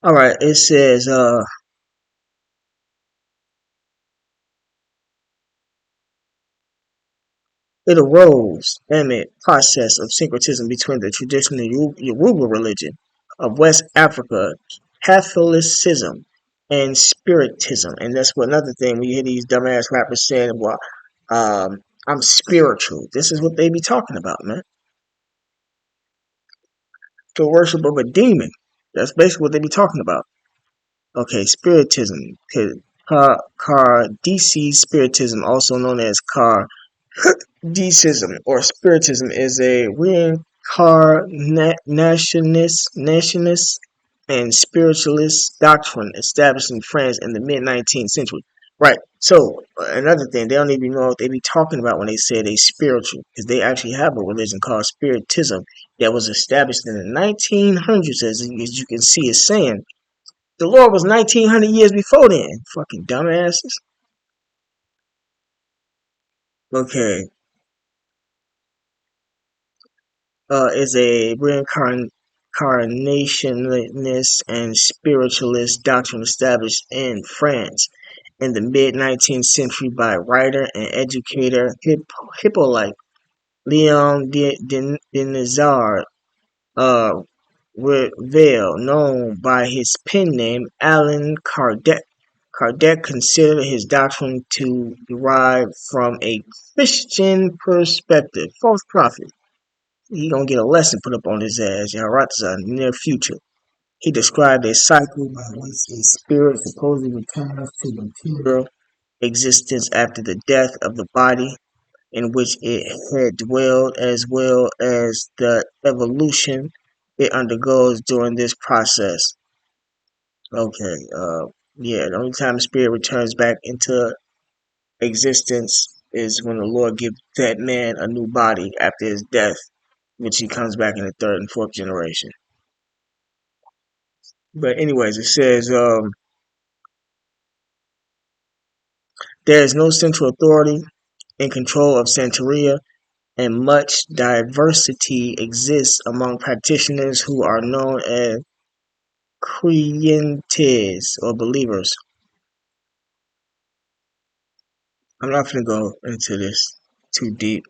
All right, it says it arose amid process of syncretism between the traditional Yoruba religion of West Africa, Catholicism, and Spiritism. And that's what another thing when you hear these dumbass rappers saying, "Well, I'm spiritual." This is what they be talking about, man. To worship of a demon. That's basically what they be talking about. Okay, Spiritism. Kardec Spiritism, also known as Kardec or Spiritism, is a reincarnationist and spiritualist doctrine established in France in the mid 19th century. Right. So another thing, they don't even know what they be talking about when they say they spiritual, because they actually have a religion called Spiritism that was established in the 1900s, as you can see, it's saying the Lord was 1900 years before then. Fucking dumbasses. Okay. Is a reincarnationist and spiritualist doctrine established in France in the mid 19th century by writer and educator Hippolyte Leon Denizard uh, Revel, known by his pen name Allan Kardec. Kardec considered his doctrine to derive from a Christian perspective. False prophet. He gonna get a lesson put up on his ass, y'all, right? In the near future. He described a cycle by which a spirit supposedly returns to material existence after the death of the body in which it had dwelled, as well as the evolution it undergoes during this process. Okay, yeah, the only time the spirit returns back into existence is when the Lord gives that man a new body after his death, which he comes back in the third and fourth generation. But anyways, it says there is no central authority in control of Santeria, and much diversity exists among practitioners who are known as Creyentes or believers. I'm not going to go into this too deep.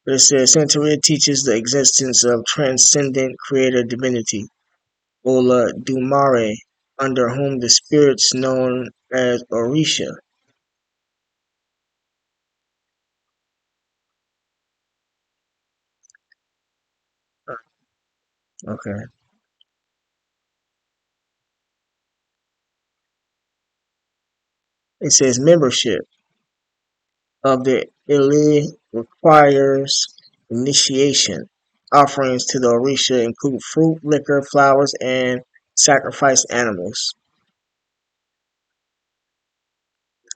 But it says Santeria teaches the existence of transcendent creator divinity, Ola Dumare, under whom the spirits known as Orisha. Okay. It says membership of the elite requires initiation. Offerings to the Orisha include fruit, liquor, flowers, and sacrificed animals.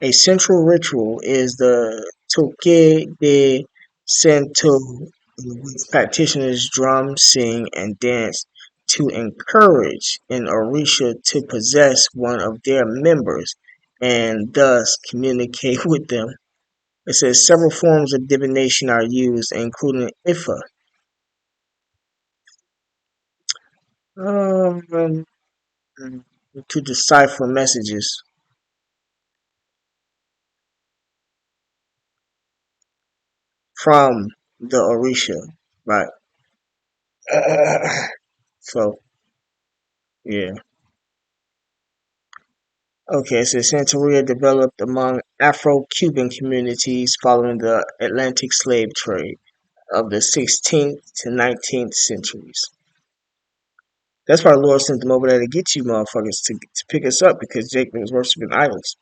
A central ritual is the Toque de Santo, in which practitioners drum, sing, and dance to encourage an Orisha to possess one of their members and thus communicate with them. It says several forms of divination are used, including Ifa, um, to decipher messages from the Orisha. Right. So, yeah. Okay, so Santeria developed among Afro-Cuban communities following the Atlantic slave trade of the 16th to 19th centuries. That's why the Lord sent them over there to get you motherfuckers to pick us up because Jacob was worshiping idols.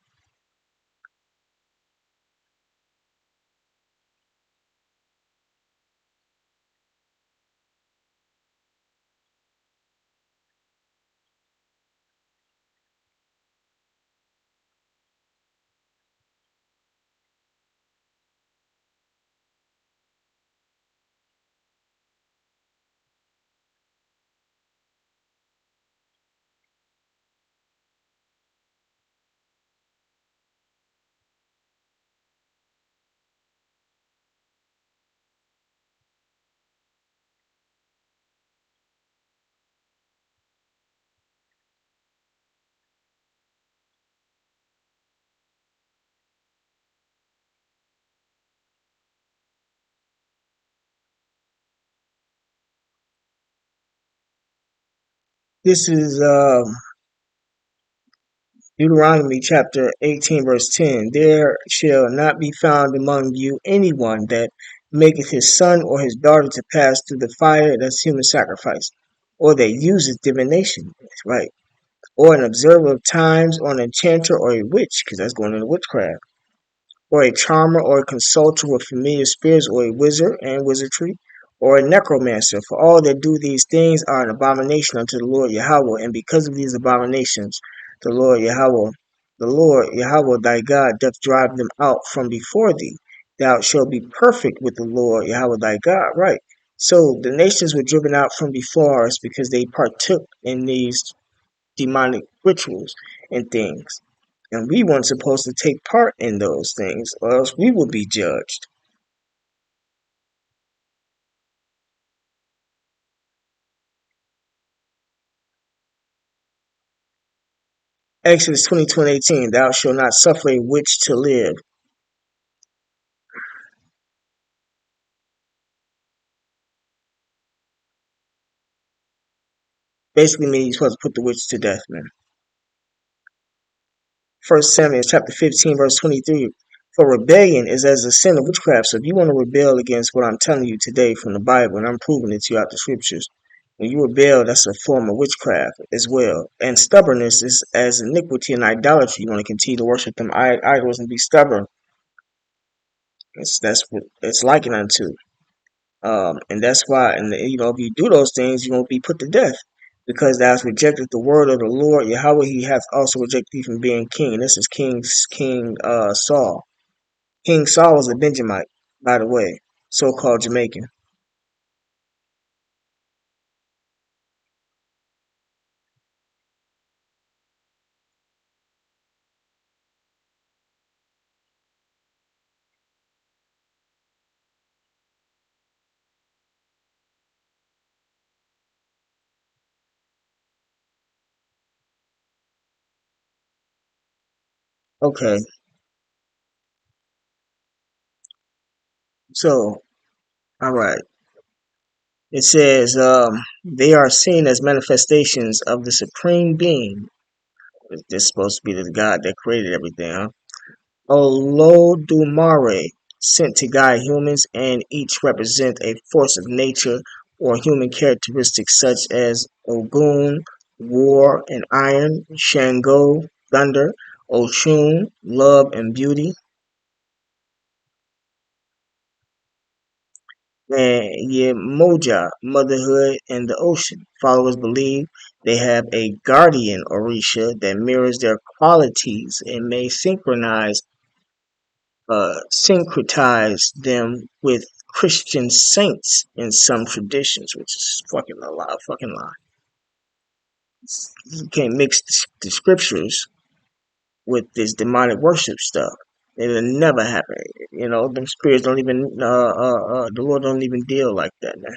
This is Deuteronomy chapter 18, verse 10. There shall not be found among you anyone that maketh his son or his daughter to pass through the fire, that's human sacrifice, or that uses divination, that's right, or an observer of times, or an enchanter, or a witch, because that's going into witchcraft, or a charmer, or a consulter with familiar spirits, or a wizard and wizardry, or a necromancer. For all that do these things are an abomination unto the Lord Yahweh, and because of these abominations, the Lord Yahweh thy God doth drive them out from before thee. Thou shalt be perfect with the Lord Yahweh thy God. Right. So the nations were driven out from before us because they partook in these demonic rituals and things. And we weren't supposed to take part in those things, or else we would be judged. Exodus 22:18, thou shalt not suffer a witch to live. Basically means you're supposed to put the witch to death, man. First Samuel chapter 15, verse 23. For rebellion is as a sin of witchcraft. So if you want to rebel against what I'm telling you today from the Bible, and I'm proving it to you out the scriptures, when you rebel, that's a form of witchcraft as well. And stubbornness is as iniquity and idolatry. You want to continue to worship them idols and be stubborn. That's what it's likened unto. And that's why, and if you do those things, you won't be put to death, because thou hast rejected the word of the Lord Yahweh. He hath also rejected thee from being king. This is King Saul. King Saul was a Benjamite, by the way, so-called Jamaican. Okay, so all right, it says they are seen as manifestations of the supreme being. This is supposed to be the God that created everything, huh? Olodumare, sent to guide humans, and each represent a force of nature or human characteristics such as Ogun, war and iron, Shango, thunder, Oshun, love and beauty, and Yemoja, motherhood and the ocean. Followers believe they have a guardian Orisha that mirrors their qualities and may syncretize them with Christian saints in some traditions, which is fucking a lot of fucking lie. You can't mix the scriptures with this demonic worship stuff. It'll never happen. Them spirits don't even, the Lord don't even deal like that, man.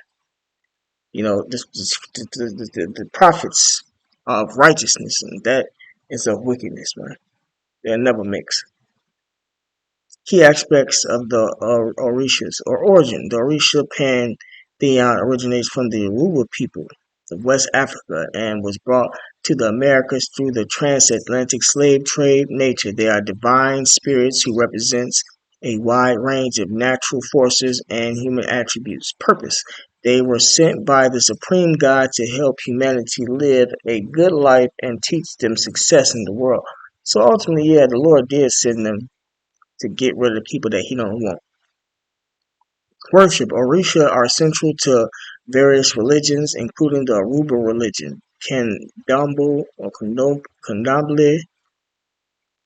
The prophets of righteousness, and that is of wickedness, man. They'll never mix. Key aspects of the Orishas or origin. The Orisha pantheon originates from the Yoruba people of West Africa and was brought to the Americas through the transatlantic slave trade nature. They are divine spirits who represents a wide range of natural forces and human attributes. Purpose. They were sent by the supreme God to help humanity live a good life and teach them success in the world. So ultimately, yeah, the Lord did send them to get rid of the people that he don't want. Worship. Orisha are central to various religions, including the Aruba religion, Candomblé or Candomblé,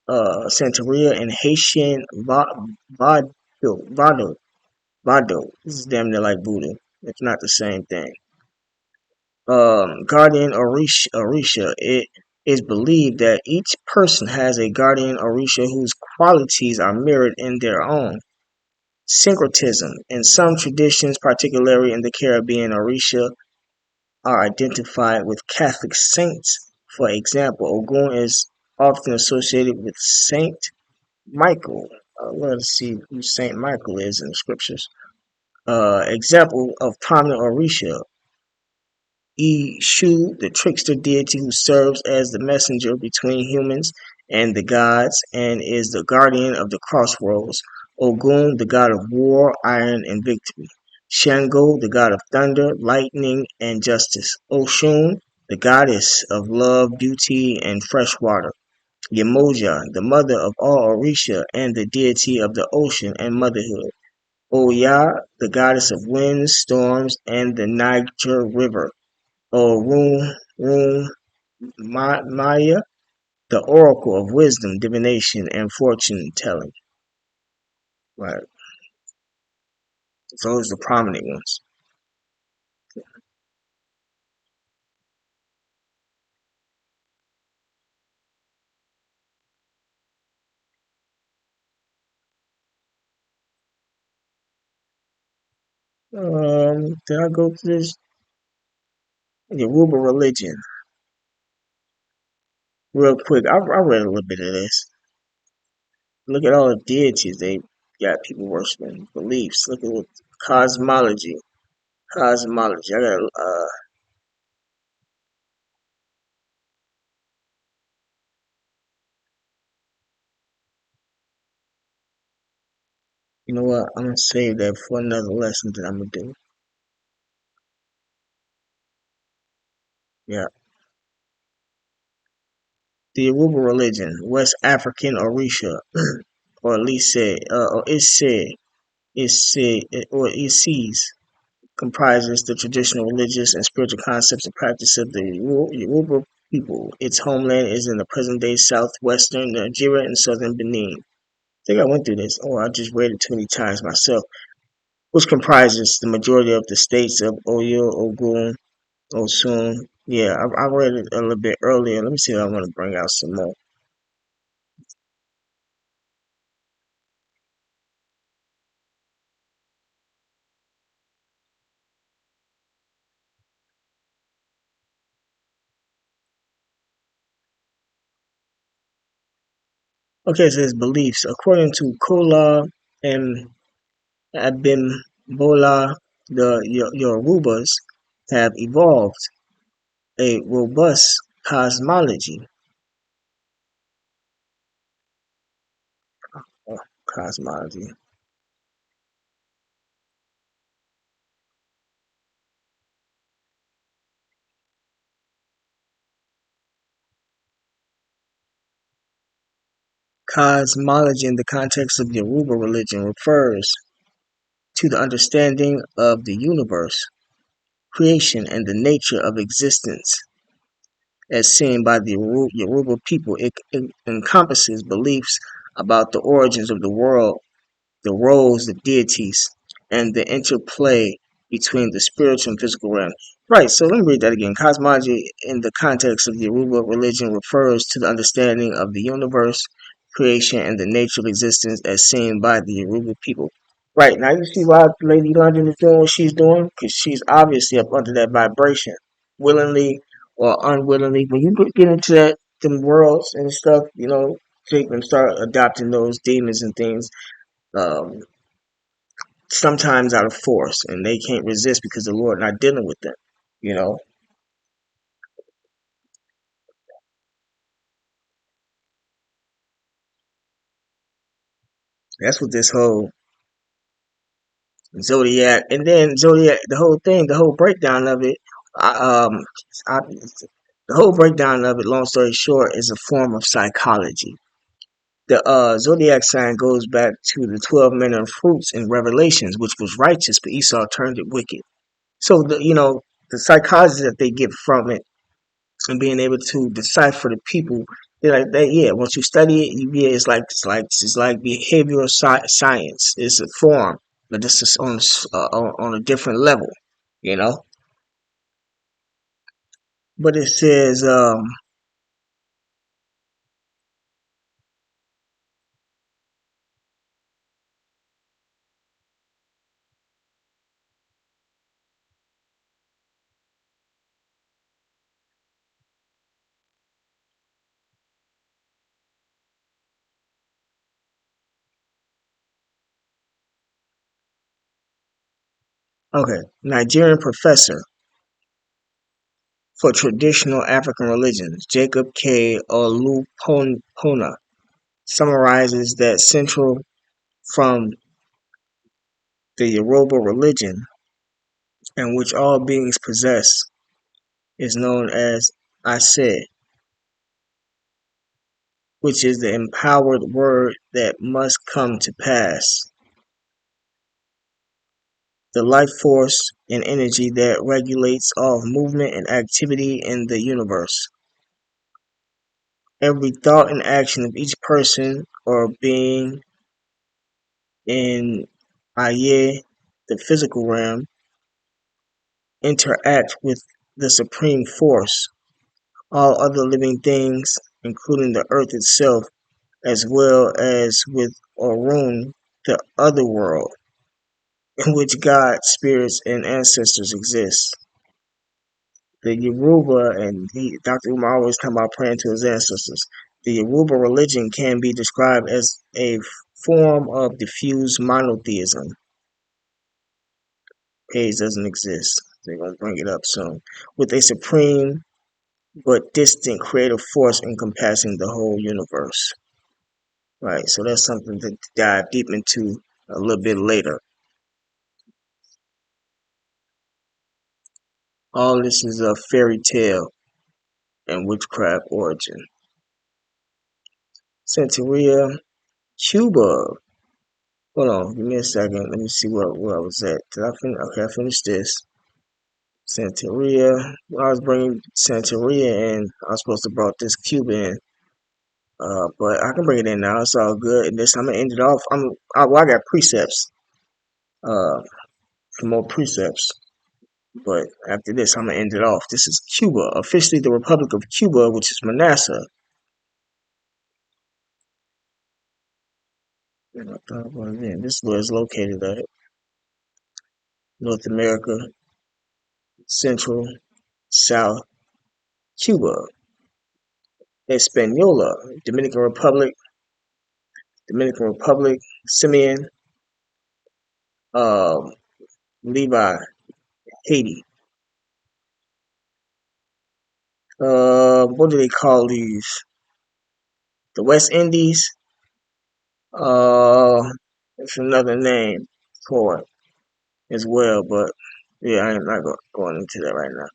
Santeria, and Haitian Vado. Vado. This is damn near like voodoo. It's not the same thing. Guardian Orisha. It is believed that each person has a guardian Orisha whose qualities are mirrored in their own. Syncretism. In some traditions, particularly in the Caribbean, Orisha are identified with Catholic saints. For example, Ogun is often associated with Saint Michael. Let's see who Saint Michael is in the scriptures. Example of prominent Orisha. Shu, the trickster deity who serves as the messenger between humans and the gods and is the guardian of the crossroads. Ogun, the god of war, iron, and victory. Shango, the god of thunder, lightning, and justice. Oshun, the goddess of love, beauty, and fresh water. Yemoja, the mother of all Orisha and the deity of the ocean and motherhood. Oya, the goddess of winds, storms, and the Niger River. Orun Maya, the oracle of wisdom, divination, and fortune telling. Right. Those are the prominent ones. Did I go through this? Yoruba religion. Real quick. I read a little bit of this. Look at all the deities they got people worshiping. Beliefs. Look at what cosmology. Cosmology. I got you know what? I'm gonna save that for another lesson that I'm gonna do. Yeah. The Yoruba religion, West African Orisha, or at least said, or or it sees, comprises the traditional religious and spiritual concepts and practice of the Yoruba people. Its homeland is in the present-day southwestern Nigeria and southern Benin. I think I went through this, or I just read it too many times myself, which comprises the majority of the states of Oyo, Ogun, Osun. Yeah, I read it a little bit earlier. Let me see if I want to bring out some more. Okay, it says beliefs. According to Kola and Abimbola, the Yorubas have evolved a robust cosmology. Oh, cosmology. Cosmology in the context of Yoruba religion refers to the understanding of the universe, creation, and the nature of existence as seen by the Yoruba people. It encompasses beliefs about the origins of the world, the roles of deities, and the interplay between the spiritual and physical realm. Right, so let me read that again. Cosmology, in the context of the Yoruba religion, refers to the understanding of the universe, creation, and the nature of existence as seen by the Yoruba people. Right, now you see why Lady London is doing what she's doing? Because she's obviously up under that vibration, willingly or unwillingly. When you get into that, them worlds and stuff, take them start adopting those demons and things. Um, Sometimes out of force, and they can't resist because the Lord not dealing with them. You know, that's what this whole zodiac, and then zodiac, the whole thing, the whole breakdown of it. I, I, the whole breakdown of it. Long story short, is a form of psychology. The zodiac sign goes back to the 12 men of fruits in Revelations, which was righteous, but Esau turned it wicked. So the psychology that they get from it and being able to decipher the people. They're like that. Yeah, once you study it, yeah, it's like behavioral science. It's a form, but this is on a different level, you know. But it says, okay, Nigerian professor for traditional African religions. Jacob K. Olupona summarizes that central from the Yoruba religion, and which all beings possess, is known as Ase, which is the empowered word that must come to pass, the life force and energy that regulates all movement and activity in the universe. Every thought and action of each person or being in Aye, the physical realm, interact with the supreme force. All other living things, including the earth itself, as well as with Orun, the other world, in which God, spirits, and ancestors exist. The Yoruba, and Dr. Umar always talking about praying to his ancestors. The Yoruba religion can be described as a form of diffuse monotheism. Page doesn't exist. They're going to bring it up soon. With a supreme but distant creative force encompassing the whole universe. Right, so that's something to dive deep into a little bit later. All this is a fairy tale and witchcraft origin. Santeria, Cuba. Hold on, give me a second. Let me see where I was at. Did I finish? Okay, I finished this. Santeria. When I was bringing Santeria in, I was supposed to brought this Cuba in. But I can bring it in now. It's all good. And this, I'm gonna end it off. I got precepts. For more precepts. But after this, I'm gonna end it off. This is Cuba, officially the Republic of Cuba, which is Manasseh. This is where it's located at. North America, Central, South, Cuba, Hispaniola, Dominican Republic, Simeon, um, Levi, Haiti. What do they call these? The West Indies. It's another name for it as well, but yeah, I am not going into that right now.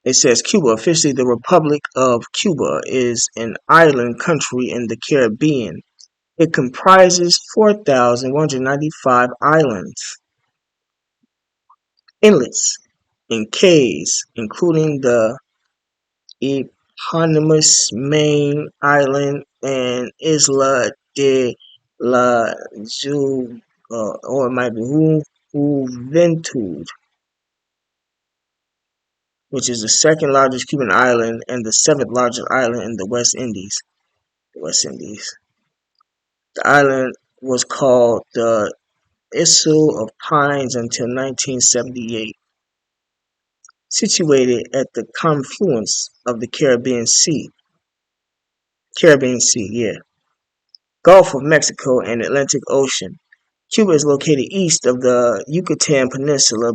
It says Cuba, officially the Republic of Cuba, is an island country in the Caribbean. It comprises 4,195 islands, inlets, and cays, including the eponymous main island and Isla de la or it might be Juventud, which is the second largest Cuban island and the seventh largest island in the West Indies. The island was called the Isle of Pines until 1978. Situated at the confluence of the Caribbean Sea, yeah, Gulf of Mexico and Atlantic Ocean. Cuba is located east of the Yucatan Peninsula,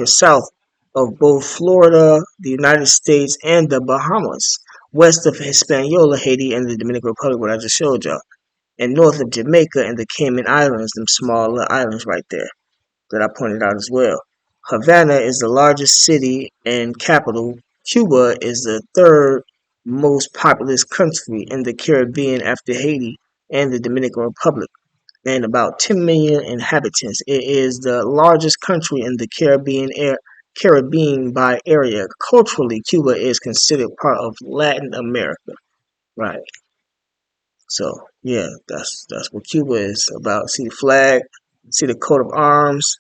south of both Florida, the United States, and the Bahamas, west of Hispaniola, Haiti, and the Dominican Republic, what I just showed y'all, and north of Jamaica and the Cayman Islands, them smaller islands right there that I pointed out as well. Havana is the largest city and capital. Cuba is the third most populous country in the Caribbean after Haiti and the Dominican Republic, and about 10 million inhabitants. It is the largest country in the Caribbean by area. Culturally, Cuba is considered part of Latin America. Right. So yeah, that's what Cuba is about. See the flag, see the coat of arms.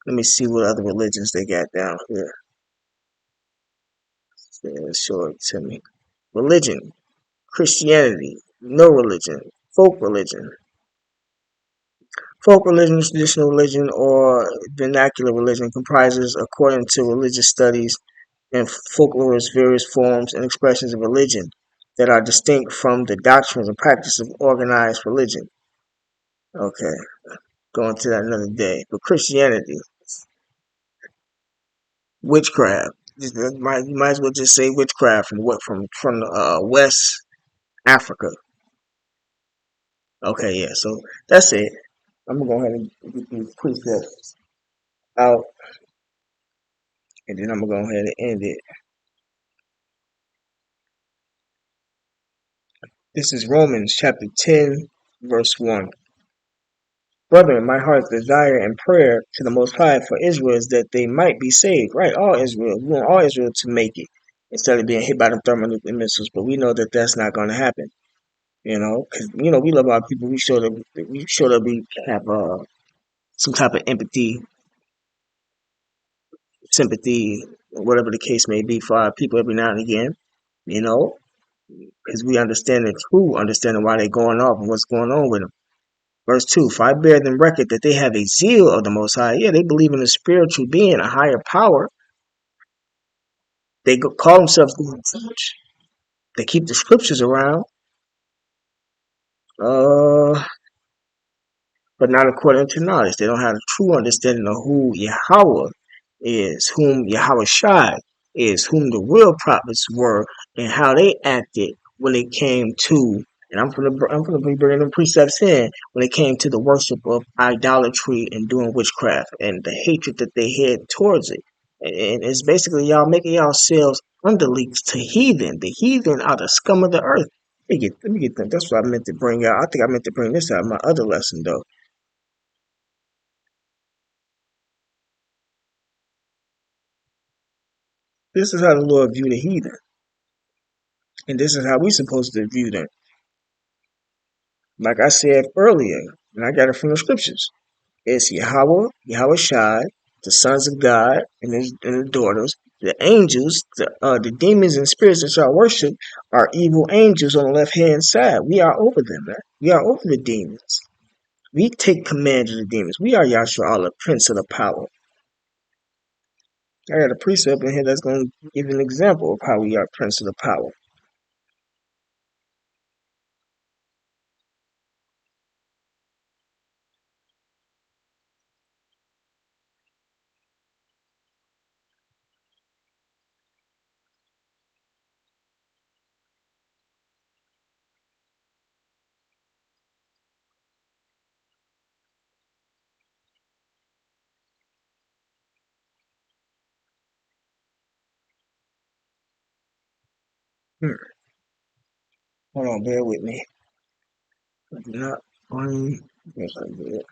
Let me see what other religions they got down here. Yeah, show it to me. Religion, Christianity, no religion, folk religion. Folk religion, traditional religion, or vernacular religion comprises, according to religious studies and folklorists, various forms and expressions of religion that are distinct from the doctrines and practices of organized religion. Okay, going to that another day. But Christianity, Witchcraft. You might as well just say witchcraft from what from West Africa. Okay, yeah. So that's it. I'm gonna go ahead and get these precepts out, and then I'm gonna go ahead and end it. This is Romans chapter 10, verse 1. Brethren, my heart's desire and prayer to the Most High for Israel is that they might be saved. Right, all Israel. We want all Israel to make it instead of being hit by the thermonuclear missiles. But we know that that's not going to happen. Because we love our people. We have some type of empathy, sympathy, whatever the case may be for our people every now and again. You know, because we understand the true understanding why they're going off and what's going on with them. Verse 2, for I bear them record that they have a zeal of the Most High. Yeah, they believe in a spiritual being, a higher power. They call themselves going to church. They keep the scriptures around, uh, but not according to knowledge. They don't have a true understanding of who Yahweh is, whom Yahweh Shai is, whom the real prophets were, and how they acted when it came to. And I'm gonna be bringing them precepts in when it came to the worship of idolatry and doing witchcraft and the hatred that they had towards it. And it's basically y'all making yourselves underlings to heathen. The heathen are the scum of the earth. Let me get them. That's what I meant to bring out. I think I meant to bring this out in my other lesson though. This is how the Lord viewed the heathen, and this is how we supposed to view them. Like I said earlier, and I got it from the scriptures. It's Yahweh Shai, the sons of God and his daughters. The angels, the demons and spirits that y'all worship are evil angels on the left hand side. We are over them, man. We are over the demons. We take command of the demons. We are Yahshua Allah, Prince of the Power. I got a precept in here that's going to give an example of how we are Prince of the Power. Hmm. Hold on, bear with me. I did not find. Yes, I did.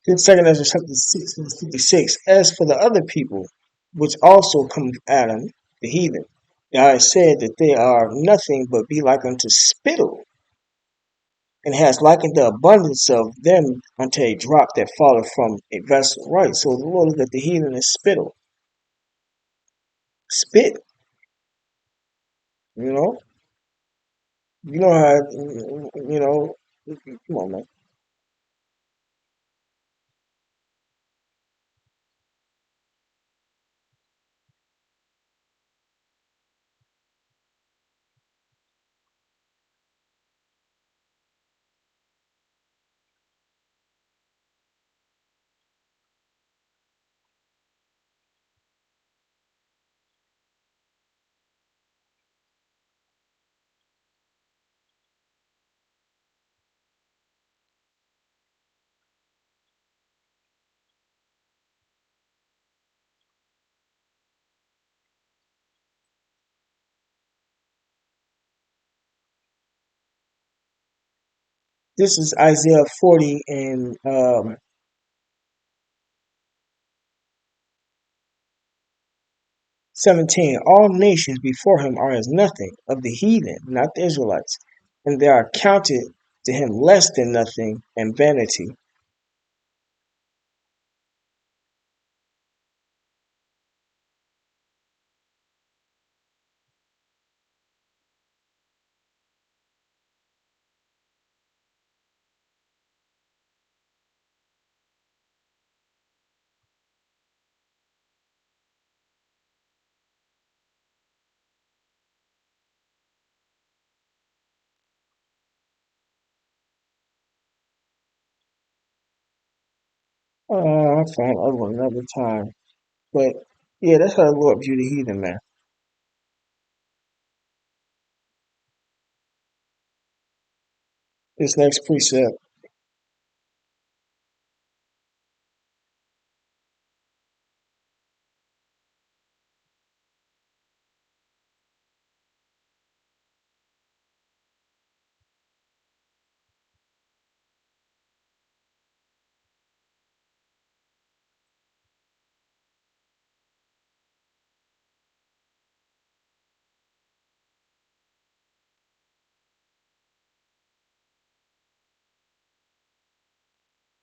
In second Ezra chapter 6, verse 56, as for the other people, which also come of Adam, the heathen, God said that they are nothing but be like unto spittle, and has likened the abundance of them unto a drop that falleth from a vessel. Right, so the Lord looked at the heathen as spittle. Spit, you know? You know how, you know, come on, man. This is Isaiah 40 and 17. All nations before him are as nothing, of the heathen, not the Israelites, and they are counted to him less than nothing and vanity. I'll find other one another time. But yeah, that's how the Lord view the heathen, man. This next precept,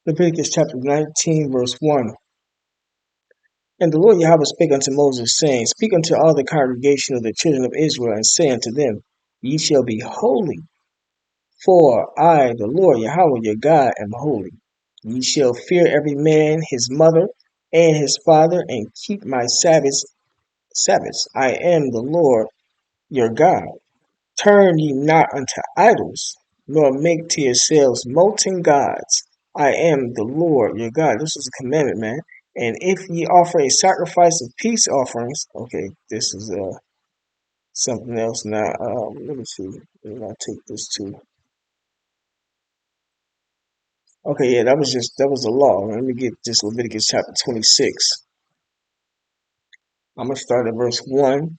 Leviticus chapter 19, verse 1. And the Lord Yahweh spake unto Moses, saying, Speak unto all the congregation of the children of Israel, and say unto them, Ye shall be holy, for I, the Lord Yahweh your God, am holy. Ye shall fear every man his mother and his father, and keep my Sabbaths. I am the Lord your God. Turn ye not unto idols, nor make to yourselves molten gods. I am the Lord your God. This is a commandment, man. And if ye offer a sacrifice of peace offerings, okay, this is something else now. Let me see. Let me take this to. Okay, yeah, that was the law. Let me get this Leviticus chapter 26. I'm gonna start at verse 1.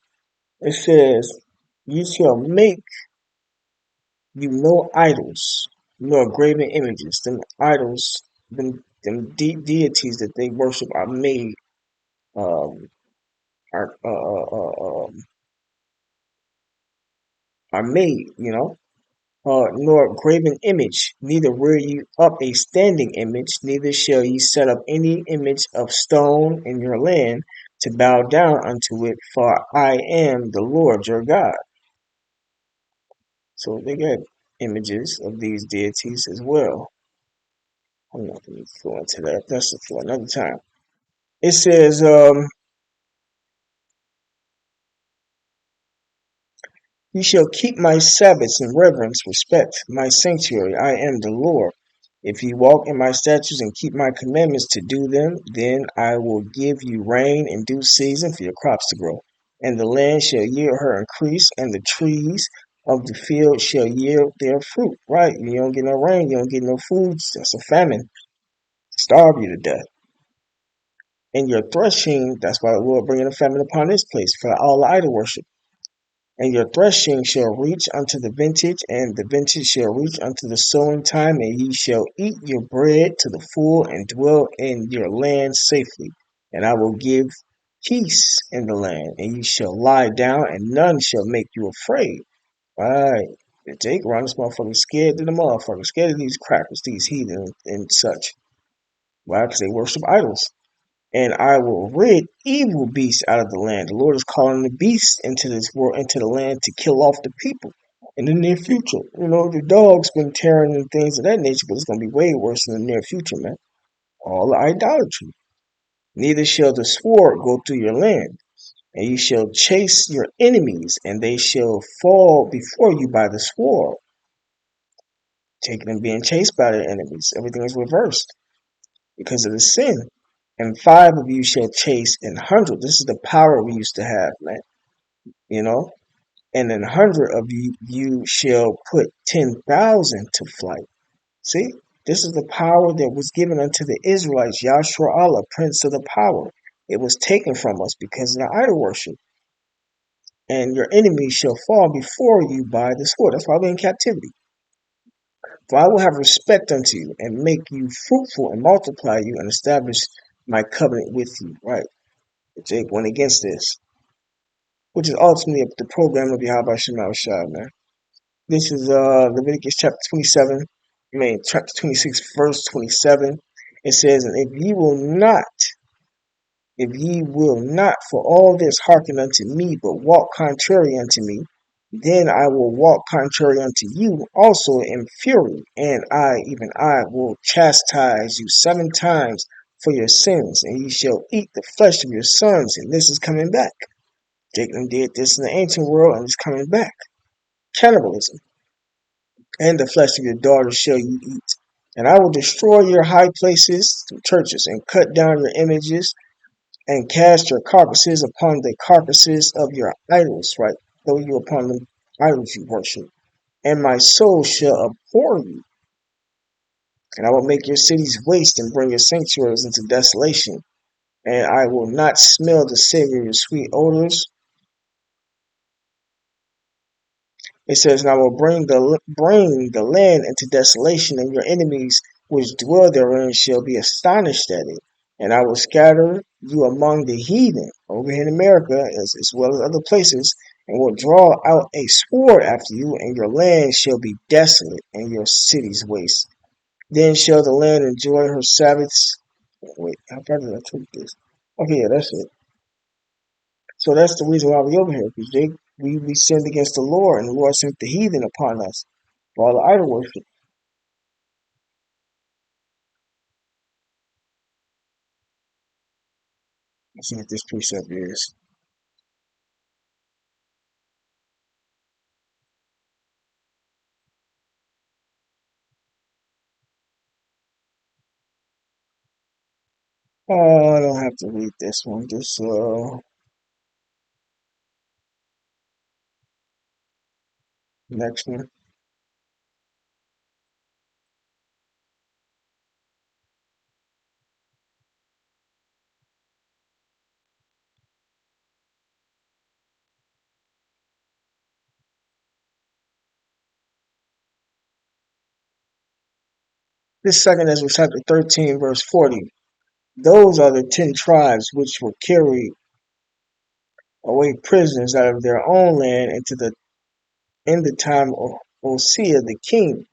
It says, Ye shall make you no idols, nor graven images. Them idols, deities that they worship are made, um, are are made. Nor graven image, neither rear ye up a standing image, neither shall ye set up any image of stone in your land to bow down unto it, for I am the Lord your God. So they got images of these deities as well. I'm not going to go into that. That's for another time. It says, You shall keep my Sabbaths in reverence, respect my sanctuary. I am the Lord. If ye walk in my statutes and keep my commandments to do them, then I will give you rain in due season for your crops to grow. And the land shall yield her increase, and the trees of the field shall yield their fruit. Right? You don't get no rain, you don't get no food. That's a famine. Starve you to death. And your threshing, that's why the Lord bringing a famine upon this place for all the idol worship. And your threshing shall reach unto the vintage, and the vintage shall reach unto the sowing time, and ye shall eat your bread to the full, and dwell in your land safely. And I will give peace in the land, and ye shall lie down, and none shall make you afraid. Right. Jake run this motherfucker scared to the motherfucker, scared of these crackers, these heathen and such. Why? Because they worship idols. And I will rid evil beasts out of the land. The Lord is calling the beasts into this world, into the land to kill off the people in the near future. The dog's been tearing and things of that nature, but it's going to be way worse in the near future, man. All the idolatry. Neither shall the sword go through your land, and you shall chase your enemies, and they shall fall before you by the sword. Taking and being chased by their enemies. Everything is reversed because of the sin. And 5 of you shall chase an 100. This is the power we used to have, man. You know? And an 100 of you shall put 10,000 to flight. See? This is the power that was given unto the Israelites, Yahshua Allah, Prince of the Power. It was taken from us because of the idol worship. And your enemies shall fall before you by the sword. That's why we're in captivity. For I will have respect unto you, and make you fruitful, and multiply you, and establish my covenant with you. Right? Jake went against this, which is ultimately the program of Yahweh Shema Shah, man. This is Leviticus chapter 27, chapter 26, verse 27. It says, and if ye will not for all this hearken unto me, but walk contrary unto me, then I will walk contrary unto you also in fury, and even I, will chastise you 7 times for your sins, and ye shall eat the flesh of your sons. And this is coming back. Jacob did this in the ancient world, and it's coming back. Cannibalism. And the flesh of your daughters shall you eat. And I will destroy your high places, churches, and cut down your images, and cast your carcasses upon the carcasses of your idols, right? Throw you upon the idols you worship. And my soul shall abhor you. And I will make your cities waste, and bring your sanctuaries into desolation. And I will not smell the savor of your sweet odors. It says, and I will bring the land into desolation, and your enemies which dwell therein shall be astonished at it. And I will scatter you among the heathen, over here in America, as well as other places, and will draw out a sword after you, and your land shall be desolate, and your cities waste. Then shall the land enjoy her Sabbaths. Wait, how far did I take this? Okay, yeah, that's it. So that's the reason why we over here, because we sinned against the Lord, and the Lord sent the heathen upon us for all the idol worship. Let's see what this precept is. I don't have to read this one. Just next one. This second Ezra chapter 13, verse 40. Those are the 10 tribes which were carried away prisoners out of their own land in the time of Hosea the king,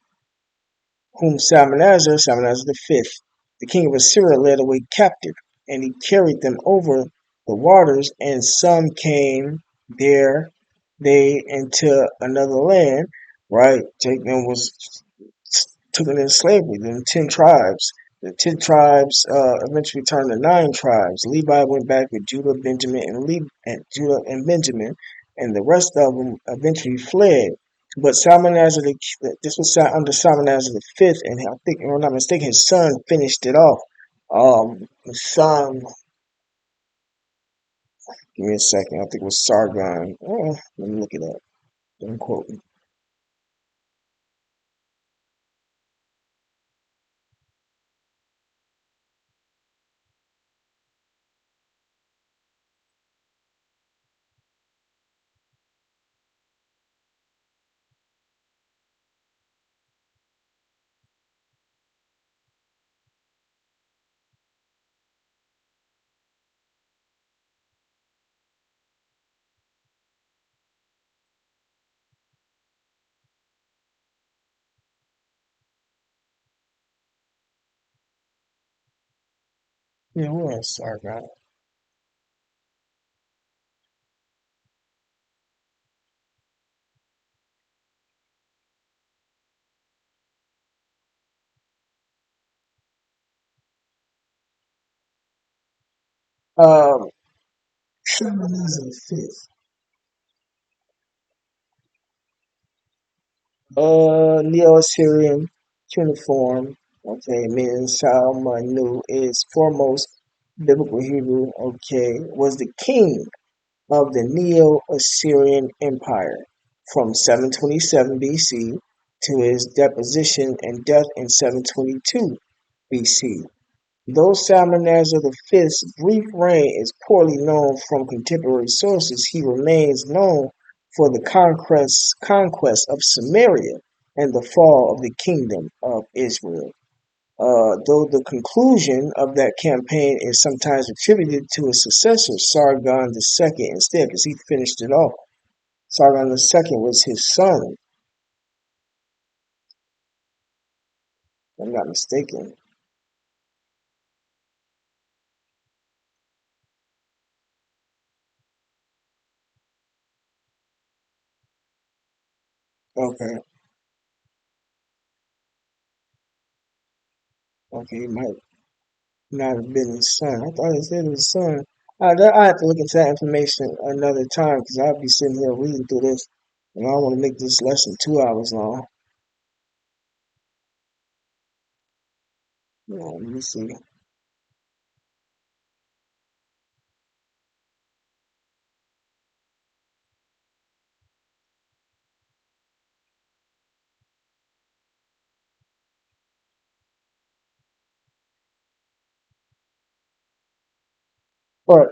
whom Salmanasar the fifth, the king of Assyria, led away captive, and he carried them over the waters, and some came there they into another land, right? Jacob was taken into slavery. Then 10 tribes. The 10 tribes eventually turned to 9 tribes. Levi went back with Judah, Benjamin, and Judah and Benjamin, and the rest of them eventually fled. But this was under Salmanasar the fifth, and I think, if I'm not mistaken, his son finished it off. His son, give me a second, I think it was Sargon. Oh, let me look it up. Don't quote me. Yeah, where is Sargon? Um, Salmanasar the fifth. Neo-Assyrian cuneiform, okay, meaning Salmanu is foremost biblical Hebrew, okay, was the king of the Neo-Assyrian Empire from 727 BC to his deposition and death in 722 BC. Though Salmanasar V's brief reign is poorly known from contemporary sources, he remains known for the conquest of Samaria and the fall of the kingdom of Israel. Though the conclusion of that campaign is sometimes attributed to his successor, Sargon II, instead, because he finished it off. Sargon II was his son, if I'm not mistaken. Okay, okay, he might not have been his son. I thought it said it was his son. I have to look into that information another time because I'll be sitting here reading through this, and I don't want to make this lesson 2 hours long. Let me see. But